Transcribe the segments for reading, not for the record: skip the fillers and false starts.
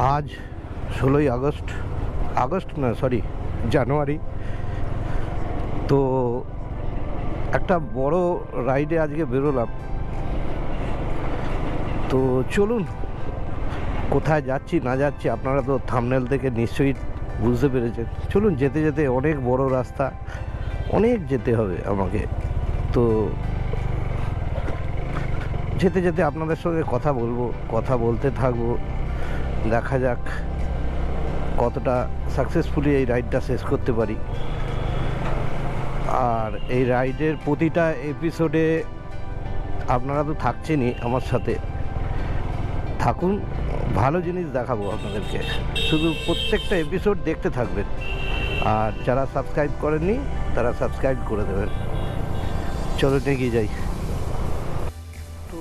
आज 16 আগস্ট না সরি জানুয়ারি। তো একটা বড় রাইডে আজকে বেরোলাম। তো চলুন কোথায় যাচ্ছি না যাচ্ছি আপনারা তো থাম্বনেল থেকে নিশ্চয়ই বুঝতে পেরেছেন। চলুন যেতে যেতে অনেক বড় রাস্তা, অনেক যেতে হবে আমাকে। তো যেতে যেতে আপনাদের সঙ্গে কথা বলতে থাকবো। দেখা যাক কতটা সাকসেসফুলি এই রাইডটা শেষ করতে পারি। আর এই রাইডের প্রতিটা এপিসোডে আপনারা তো থাকছেনই আমার সাথে, থাকুন, ভালো জিনিস দেখাবো আপনাদেরকে। শুধু প্রত্যেকটা এপিসোড দেখতে থাকবেন, আর যারা সাবস্ক্রাইব করেননি তারা সাবস্ক্রাইব করে দেবেন। চলো এগিয়ে যাই। তো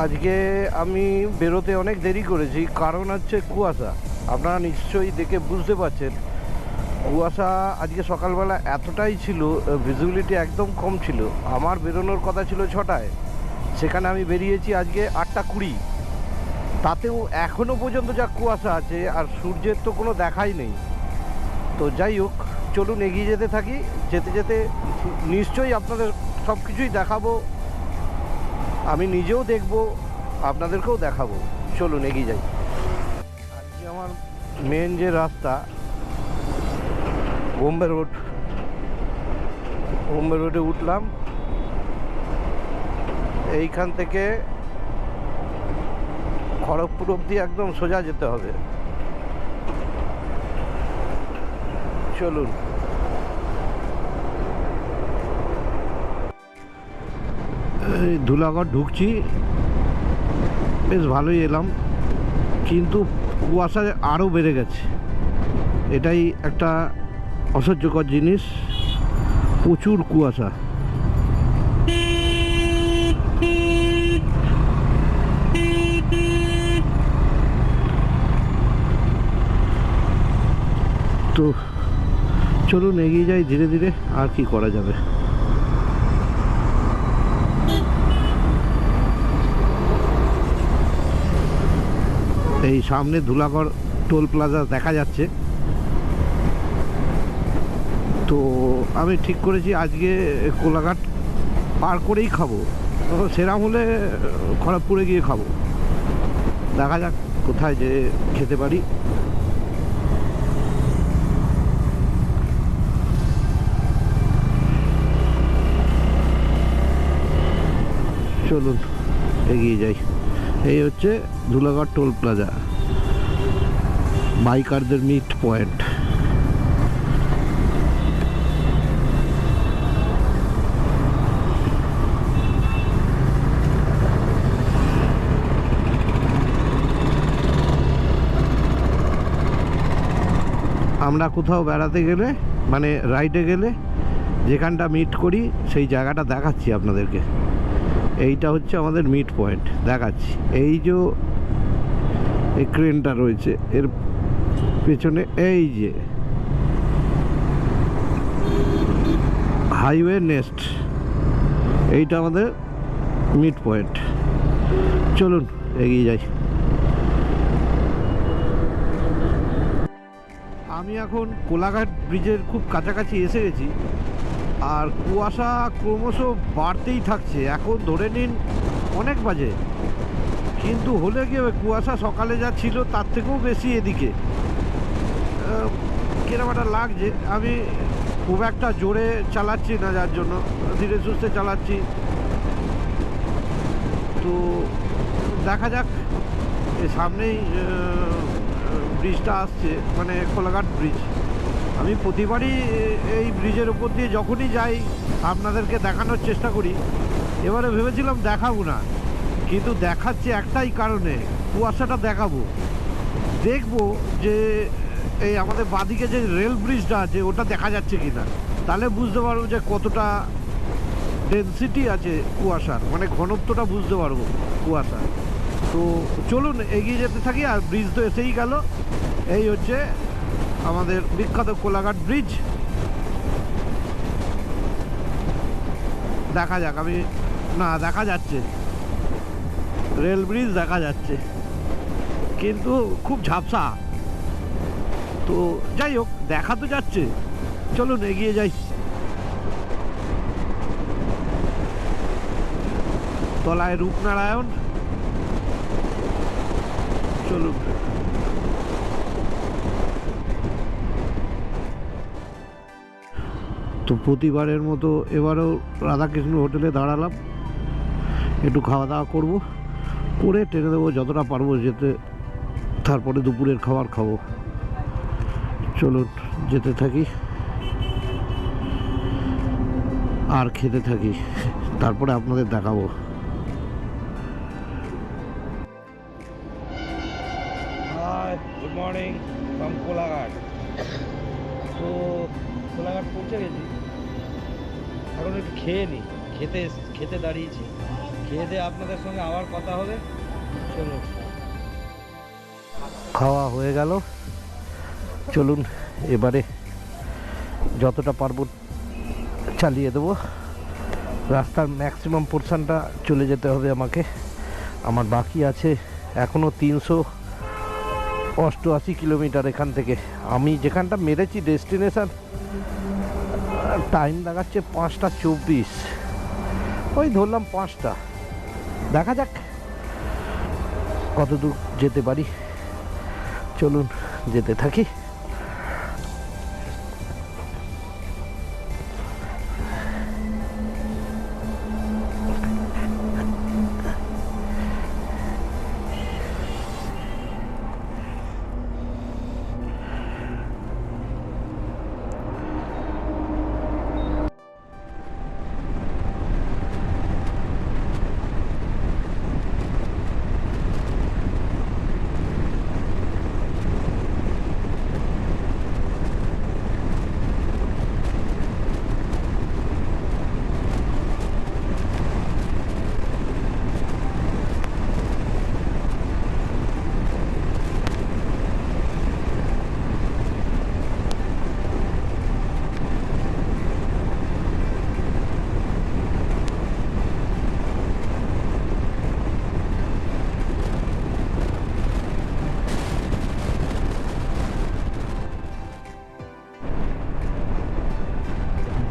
আজকে আমি বেরোতে অনেক দেরি করেছি, কারণ হচ্ছে কুয়াশা। আপনারা নিশ্চয়ই দেখে বুঝতে পারছেন কুয়াশা আজকে সকালবেলা এতটাই ছিল, ভিজিবিলিটি একদম কম ছিল। আমার বেরোনোর কথা ছিল 6টায়, সেখানে আমি বেরিয়েছি আজকে 8:20। তাতেও এখনও পর্যন্ত যা কুয়াশা আছে, আর সূর্যের তো কোনো দেখাই নেই। তো যাই হোক, চলুন এগিয়ে যেতে থাকি। যেতে যেতে নিশ্চয়ই আপনাদের সব কিছুই দেখাবো, আমি নিজেও দেখব, আপনাদেরকেও দেখাবো। চলুন এগিয়ে যাই। আজকে আমার মেন যে রাস্তা বোম্বে রোডে উঠলাম। এইখান থেকে খড়গপুর অবধি একদম সোজা যেতে হবে। চলুন। এই ধুলাগড় ঢুকছি, বেশ ভালোই এলাম, কিন্তু কুয়াশা আরও বেড়ে গেছে। এটাই একটা অসহ্যকর জিনিস, প্রচুর কুয়াশা। তো চলুন এগিয়ে যাই ধীরে ধীরে, আর কি করা যাবে। এই সামনে ধুলাগড় টোল প্লাজা দেখা যাচ্ছে। তো আমি ঠিক করেছি আজকে কোলাঘাট পার করেই খাবো, সেরাম হলে খড়গপুরে গিয়ে খাবো। দেখা যাক কোথায় যে খেতে পারি। চলুন এগিয়ে যাই। এই হচ্ছে ধুলাগড় টোল প্লাজা, বাইকারদের মিট পয়েন্ট। আমরা কোথাও বেড়াতে গেলে, মানে রাইডে গেলে যেখানটা মিট করি সেই জায়গাটা দেখাচ্ছি আপনাদেরকে। এইটা হচ্ছে আমাদের মিট পয়েন্ট, দেখাচ্ছি। এই যে এই ক্রেনটা রয়েছে, এর পেছনে এই যে হাইওয়ে নেস্ট, এইটা আমাদের মিট পয়েন্ট। চলুন এগিয়ে যাই। আমি এখন কোলাঘাট ব্রিজের খুব কাছাকাছি এসে গেছি, আর কুয়াশা ক্রমশ বাড়তেই থাকছে। এখন ধরে নিন অনেক বাজে, কিন্তু হলে কি হবে, কুয়াশা সকালে যা ছিল তার থেকেও বেশি এদিকে। কিরম একটা লাগছে। আমি খুব একটা জোরে চালাচ্ছি না, যার জন্য ধীরে সুস্থে চালাচ্ছি। তো দেখা যাক, এই সামনেই ব্রিজটা আসছে, মানে কোলাঘাট ব্রিজ। আমি প্রতিবারই এই ব্রিজের উপর দিয়ে যখনই যাই আপনাদেরকে দেখানোর চেষ্টা করি। এবারে ভেবেছিলাম দেখাবো না, কিন্তু দেখাচ্ছি একটাই কারণে, কুয়াশাটা দেখাবো। দেখবো যে এই আমাদের বাদিকে যে রেল ব্রিজটা আছে ওটা দেখা যাচ্ছে কিনা, তাহলে বুঝতে পারবো যে কতটা ডেন্সিটি আছে কুয়াশার, মানে ঘনত্বটা বুঝতে পারবো কুয়াশা। তো চলুন এগিয়ে যেতে থাকি। আর ব্রিজ তো এসেই গেল, এই হচ্ছে আমাদের বিখ্যাত কোলাঘাট ব্রিজ। দেখা যাক, আমি না দেখা যাচ্ছে রেল ব্রিজ দেখা যাচ্ছে, কিন্তু খুব ঝাপসা। তো যাই হোক, দেখা তো যাচ্ছে, চলুন এগিয়ে যাই। তলায় রূপনারায়ণ, চলুন। তো প্রতিবারের মতো এবারেও রাধাকৃষ্ণ হোটেলে দাঁড়ালাম, একটু খাওয়া দাওয়া করবো, করে টেনে দেবো যতটা পারবো যেতে, তারপরে দুপুরের খাবার খাবো। চলুন যেতে থাকি আর খেতে থাকি, তারপরে আপনাদের দেখাবো। Good morning from Kolaghat. তো কোলাঘাট পৌঁছে গেছি, এখন একটু খেয়ে নিই, খেতে দাঁড়িয়েছি, খেয়ে দিয়ে আপনাদের সঙ্গে আবার কথা হবে। চলুন, খাওয়া হয়ে গেল, চলুন এবারে যতটা পারবো চালিয়ে দেবো। রাস্তার ম্যাক্সিমাম পোর্শনটা চলে যেতে হবে আমাকে, আমার বাকি আছে এখনও 388 কিলোমিটার এখান থেকে। আমি যেখানটা মেরেছি ডেস্টিনেশন, টাইম দেখাচ্ছে 5টা 24, ওই ধরলাম 5টা। দেখা যাক কত দূর যেতে পারি, চলুন যেতে থাকি।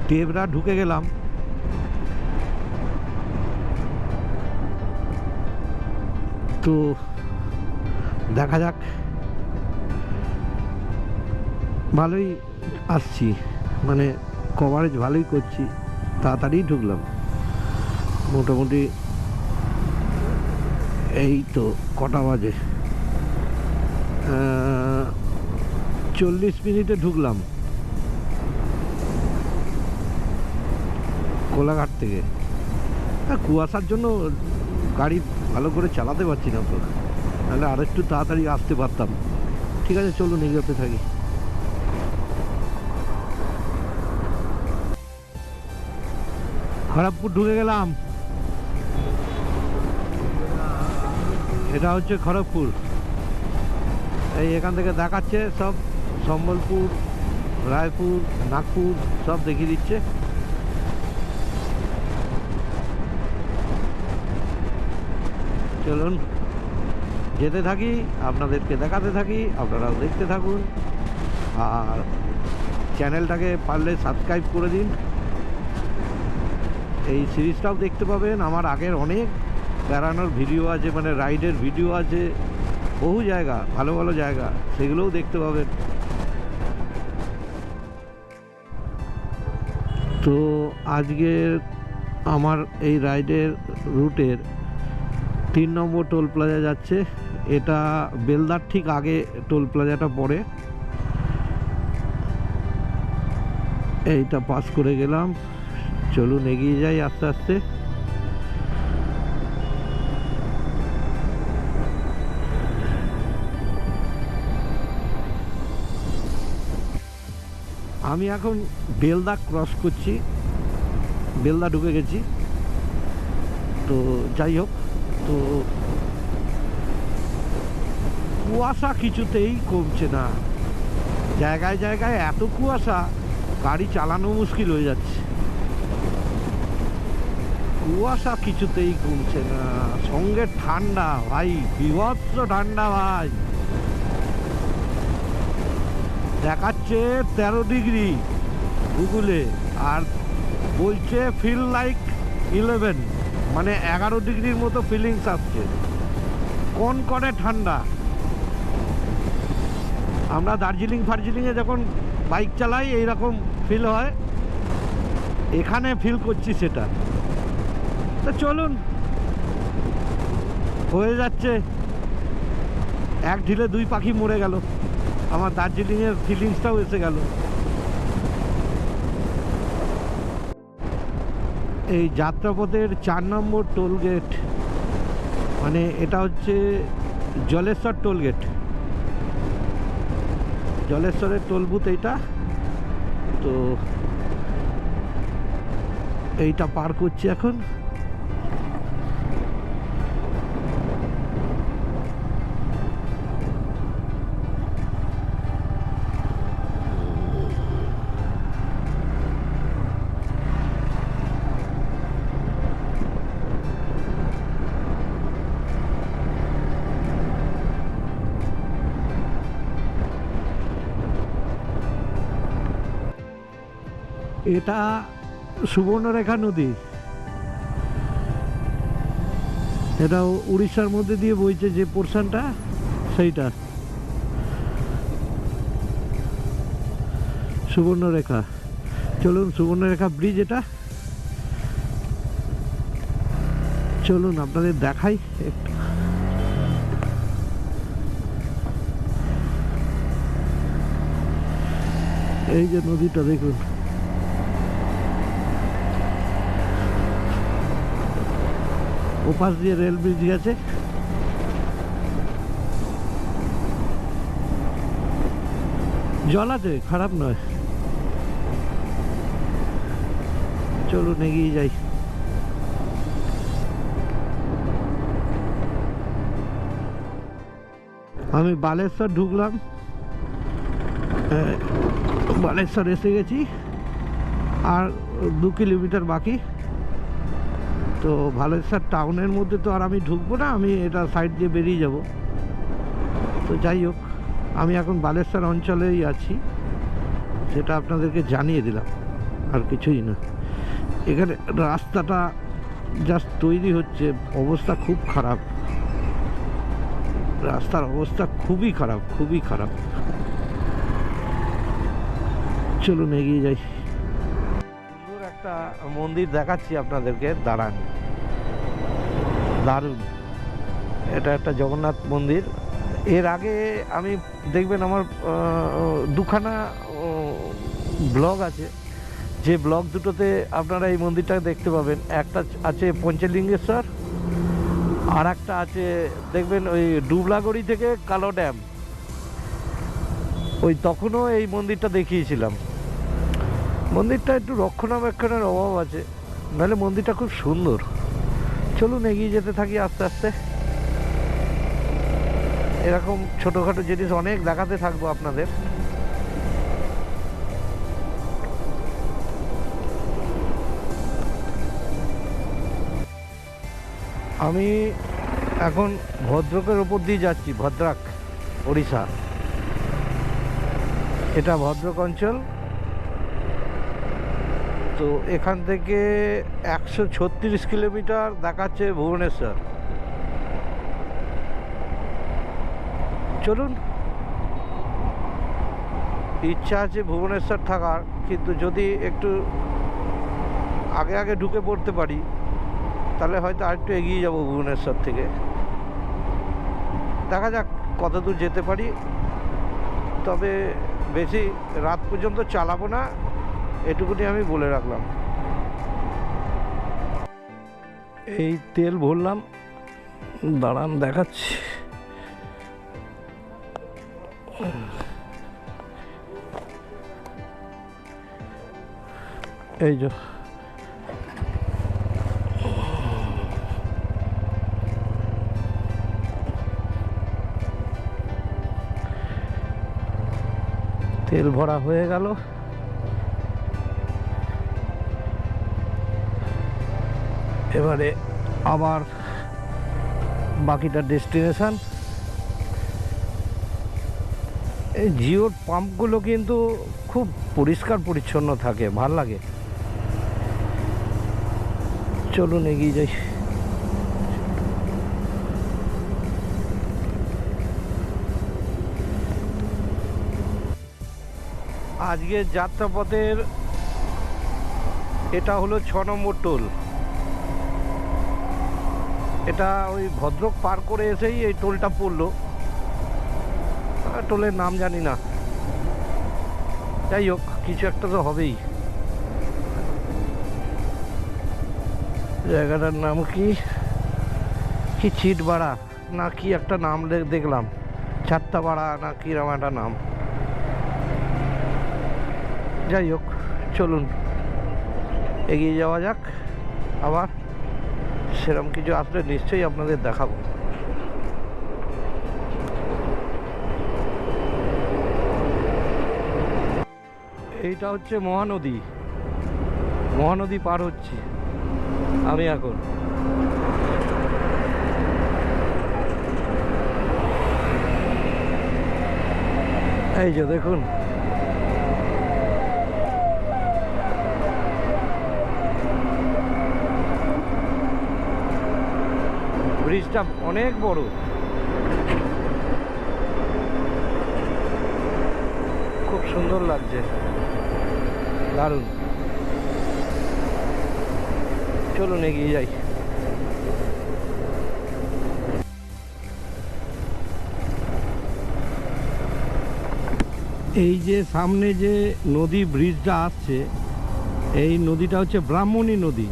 দেবরা ঢুকে গেলাম, তো দেখা যাক। ভালোই আসছি, মানে কভারেজ ভালোই করছি, তাড়াতাড়ি ঢুকলাম। মোটামুটি এই তো কটা বাজে, 40 মিনিটে ঢুকলাম কোলাঘাট থেকে। কুয়াশার জন্য গাড়ি ভালো করে চালাতে পারছি না, তো নাহলে আর একটু তাড়াতাড়ি আসতে পারতাম। ঠিক আছে, চলুন এগোতে থাকি। খড়গপুর ঢুকে গেলাম, এটা হচ্ছে খড়গপুর। এই এখান থেকে দেখাচ্ছে সব সম্বলপুর, রায়পুর, নাগপুর সব দেখিয়ে দিচ্ছে। চলুন যেতে থাকি, আপনাদেরকে দেখাতে থাকি, আপনারাও দেখতে থাকুন, আর চ্যানেলটাকে পারলে সাবস্ক্রাইব করে দিন। এই সিরিজটাও দেখতে পাবেন, আমার আগের অনেক বেড়ানোর ভিডিও আছে, মানে রাইডের ভিডিও আছে, বহু জায়গা, ভালো ভালো জায়গা, সেগুলোও দেখতে পাবেন। তো আজকের আমার এই রাইডের রুটের 3 নম্বর টোল প্লাজা যাচ্ছে। এটা বেলদার ঠিক আগে টোল প্লাজাটা পড়ে। এইটা পাস করে গেলাম, চলুন এগিয়ে যাই আস্তে আস্তে। আমি এখন বেলদা ক্রস করছি, বেলদা ঢুকে গেছি। তো যাই হোক, তো কুয়াশা কিছুতেই কমছে না, জায়গায় জায়গায় এত কুয়াশা গাড়ি চালানো মুশকিল হয়ে যাচ্ছে। কুয়াশা কিছুতেই কমছে না, সঙ্গে ঠান্ডা ভাই, বীভৎস ঠান্ডা ভাই। দেখাচ্ছে 13 ডিগ্রি গুগলে, আর বলছে ফিল লাইক 11, মানে 11 ডিগ্রির মতো ফিলিংস আসছে। কোন করে ঠান্ডা। আমরা দার্জিলিং ফার্জিলিংয়ে যখন বাইক চালাই এইরকম ফিল হয়, এখানে ফিল করছি সেটা। তো চলুন, হয়ে যাচ্ছে। এক ঢিলে দুই পাখি মরে গেল, আমার দার্জিলিংয়ের ফিলিংসটাও এসে গেল। এই যাত্রাপথের 4 নম্বর টোল গেট, মানে এটা হচ্ছে জলেশ্বর টোল গেট, জলেশ্বরের টোল বুথ এইটা। তো এইটা পার করছি এখন। এটা সুবর্ণরেখা নদী, এটা উড়িষ্যার মধ্যে দিয়ে বইছে যে পোর্শনটা, সেইটা সুবর্ণরেখা। চলুন, সুবর্ণরেখা ব্রিজ এটা, চলুন আপনাদের দেখাই একটু। এই যে নদীটা দেখুন, ওপাশ দিয়ে রেল ব্রিজ গেছে। জল আছে, খারাপ নয়। চলুন এগিয়ে যাই। আমি বালেশ্বর ঢুকলাম, বালেশ্বর এসে গেছি, আর 2 কিলোমিটার বাকি। তো বালেশ্বর টাউনের মধ্যে তো আর আমি ঢুকবো না, আমি এটা সাইড দিয়ে বেরিয়ে যাব। তো যাই হোক, আমি এখন বালেশ্বর অঞ্চলেই আছি, সেটা আপনাদেরকে জানিয়ে দিলাম, আর কিছুই না। এখানে রাস্তাটা জাস্ট তৈরি হচ্ছে, অবস্থা খুব খারাপ, রাস্তার অবস্থা খুবই খারাপ, খুবই খারাপ। চলুন এগিয়ে যাই। সুন্দর একটা মন্দির দেখাচ্ছি আপনাদেরকে, দাঁড়ান, দারুণ। এটা একটা জগন্নাথ মন্দির। এর আগে আমি দেখবেন আমার 2খানা ব্লগ আছে, যে ব্লগ দুটোতে আপনারা এই মন্দিরটা দেখতে পাবেন। একটা আছে পঞ্চলিঙ্গেশ্বর, আর একটা আছে দেখবেন ওই ডুবলাগড়ি থেকে কালো ড্যাম, ওই তখনও এই মন্দিরটা দেখিয়েছিলাম। মন্দিরটা একটু রক্ষণাবেক্ষণের অভাব আছে, নাহলে মন্দিরটা খুব সুন্দর। চলুন এগিয়ে যেতে থাকি আস্তে আস্তে। এরকম ছোটোখাটো জিনিস অনেক দেখাতে থাকবো আপনাদের। আমি এখন ভদ্রকের ওপর দিয়ে যাচ্ছি, ভদ্রাক, ওড়িশা। এটা ভদ্রক অঞ্চল। তো এখান থেকে 136 কিলোমিটার দেখাচ্ছে ভুবনেশ্বর। চলুন, ইচ্ছা আছে ভুবনেশ্বর থাকার, কিন্তু যদি একটু আগে আগে ঢুকে পড়তে পারি তাহলে হয়তো আরেকটু এগিয়ে যাব ভুবনেশ্বর থেকে। দেখা যাক কত দূর যেতে পারি, তবে বেশি রাত পর্যন্ত চালাবো না, এটুকুনি আমি বলে রাখলাম। এই তেল ভরলাম, দাঁড়ান দেখাচ্ছি। এই যে তেল ভরা হয়ে গেল। এবারে আবার বাকিটা ডেস্টিনেশন। এই জিওর পাম্পগুলো কিন্তু খুব পরিষ্কার পরিচ্ছন্ন থাকে, ভাল লাগে। চলুন এগিয়ে যাই। আজকের যাত্রাপথের এটা হলো 6 নম্বর টোল। এটা ওই ভদ্রক পার করে এসেই এই টোলটা পড়লো। টোলের নাম জানি না, যাই হোক কিছু একটা তো হবেই। জায়গাটার নাম কি চিটবাড়া না কি একটা নাম দেখলাম, ছাত্তাপাড়া না কিরম একটা নাম। যাই হোক চলুন এগিয়ে যাওয়া যাক। আবার সেরকম কিছু আসলে নিশ্চয়ই আপনাদের দেখাবো। এইটা হচ্ছে মহানদী। মহানদী পার হচ্ছি আমি এখন। এই যে দেখুন, ব্রিজটা অনেক বড়, খুব সুন্দর লাগছে, দারুণ। চলুন এগিয়ে যাই। এই যে সামনে যে নদী ব্রিজটা আসছে, এই নদীটা হচ্ছে ব্রাহ্মণী নদী।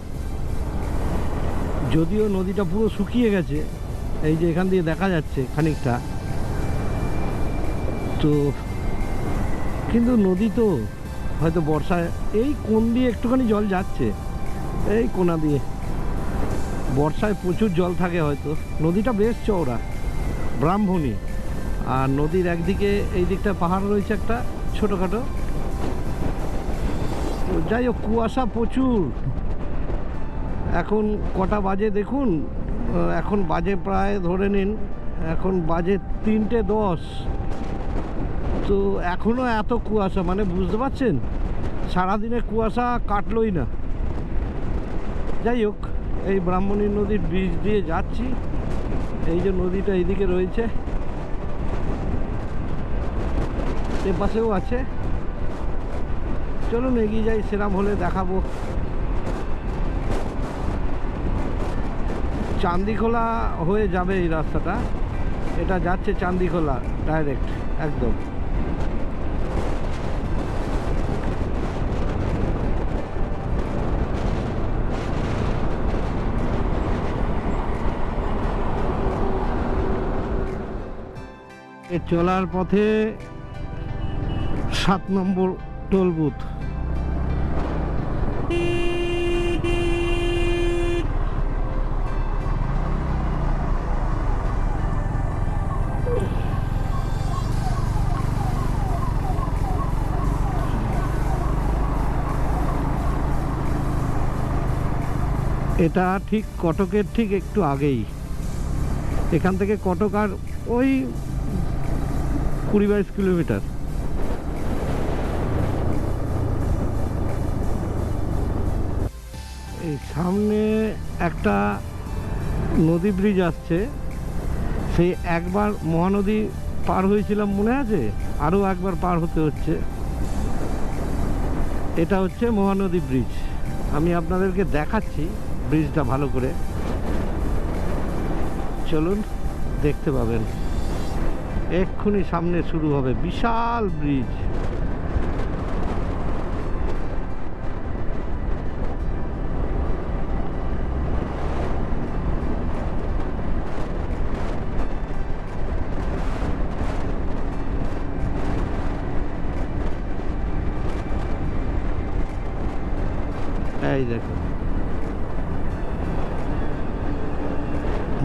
যদিও নদীটা পুরো শুকিয়ে গেছে, এই যে এখান দিয়ে দেখা যাচ্ছে খানিকটা, তো কিন্তু নদী তো হয়তো বর্ষায় এই কোণ দিয়ে একটুখানি জল যাচ্ছে, এই কোণা দিয়ে বর্ষায় প্রচুর জল থাকে হয়তো। নদীটা বেশ চওড়া, ব্রাহ্মণী। আর নদীর একদিকে এই দিকটা পাহাড় রয়েছে একটা ছোটোখাটো। যাই হোক কুয়াশা প্রচুর। এখন কটা বাজে দেখুন, এখন বাজে প্রায় ধরে নিন এখন বাজে 3:10। তো এখনও এত কুয়াশা, মানে বুঝতে পারছেন সারাদিনে কুয়াশা কাটলই না। যাই হোক এই ব্রাহ্মণী নদীর ব্রিজ দিয়ে যাচ্ছি। এই যে নদীটা এইদিকে রয়েছে, এ পাশেও আছে। চলুন এগিয়ে যাই, সেরাম হলে দেখাবো। চান্দিখোলা হয়ে যাবে এই রাস্তাটা, এটা যাচ্ছে চান্দিখোলা ডাইরেক্ট একদম। চলার পথে 7 নম্বর টোল বুথ। এটা ঠিক কটকের ঠিক একটু আগেই। এখান থেকে কটক আর ওই 20-22 কিলোমিটার। এই সামনে একটা নদী ব্রিজ আসছে, সেই একবার মহানদী পার হয়েছিলাম মনে আছে, আরও একবার পার হতে হচ্ছে। এটা হচ্ছে মহানদী ব্রিজ, আমি আপনাদেরকে দেখাচ্ছি ব্রিজটা ভালো করে। চলুন দেখতে পাবেন, এক্ষুনি সামনে শুরু হবে বিশাল ব্রিজ। এই দেখো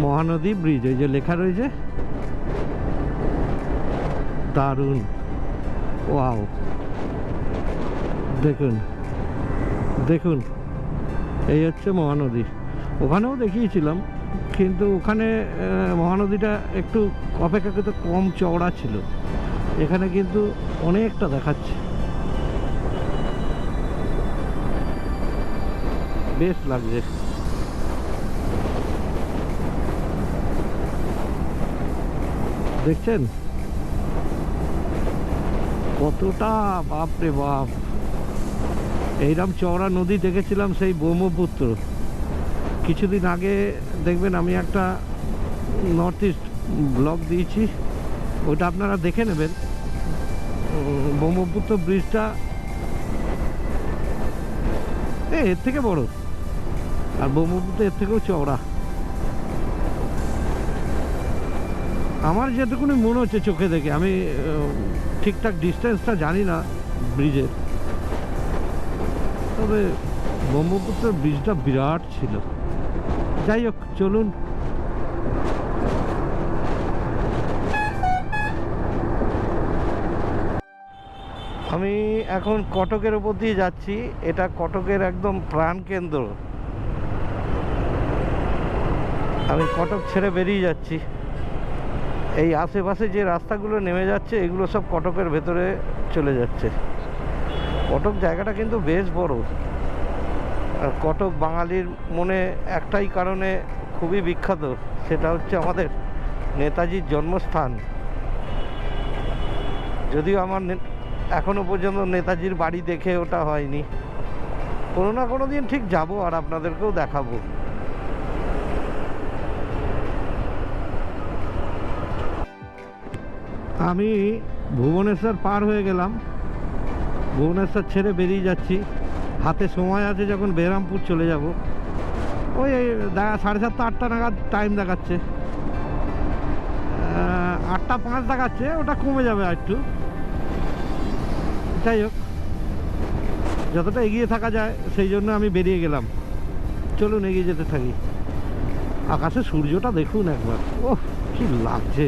মহানদী ব্রিজ, এই যে লেখা রয়েছে, দারুণ। ওয়াও, দেখুন দেখুন, এই হচ্ছে মহানদী। ওখানেও দেখিয়েছিলাম, কিন্তু ওখানে মহানদীটা একটু অপেক্ষাকৃত কম চওড়া ছিল, এখানে কিন্তু অনেকটা দেখাচ্ছে, বেশ লাগছে। দেখছেন কতটা, বাপরে বাপ। এইরকম চওড়া নদী দেখেছিলাম সেই ব্রহ্মপুত্র। কিছুদিন আগে দেখবেন আমি একটা নর্থ ইস্ট ব্লগ দিয়েছি, ওটা আপনারা দেখে নেবেন। ব্রহ্মপুত্র ব্রিজটা এর থেকে বড়, আর ব্রহ্মপুত্র এর থেকেও চওড়া। আমার যেটুকুনি মনে হচ্ছে চোখে দেখে, আমি ঠিকঠাক ডিস্টেন্সটা জানি না ব্রিজের, তবে ব্রহ্মপুত্র ব্রিজটা বিরাট ছিল। যাই হোক, চলুন। আমি এখন কটকের উপর দিয়ে যাচ্ছি, এটা কটকের একদম প্রাণকেন্দ্র। আমি কটক ছেড়ে বেরিয়ে যাচ্ছি। এই আশেপাশে যে রাস্তাগুলো নেমে যাচ্ছে এগুলো সব কটকের ভেতরে চলে যাচ্ছে। কটক জায়গাটা কিন্তু বেশ বড়, আর কটক বাঙালির মনে একটাই কারণে খুবই বিখ্যাত, সেটা হচ্ছে আমাদের নেতাজির জন্মস্থান। যদিও আমার এখনো পর্যন্ত নেতাজির বাড়ি দেখে ওটা হয়নি, কোনো না কোনো দিন ঠিক যাব আর আপনাদেরকেও দেখাবো। আমি ভুবনেশ্বর পার হয়ে গেলাম, ভুবনেশ্বর ছেড়ে বেরিয়ে যাচ্ছি। হাতে সময় আছে, যখন বেরামপুর চলে যাব। ওই 7:30 8টা নাগাদ টাইম দেখাচ্ছে, 8টা 5 দেখাচ্ছে, ওটা কমে যাবে আর একটু। যাই হোক, যতটা এগিয়ে থাকা যায় সেই জন্য আমি বেরিয়ে গেলাম। চলুন এগিয়ে যেতে থাকি। আকাশে সূর্যটা দেখুন একবার, ওহ কি লাগছে।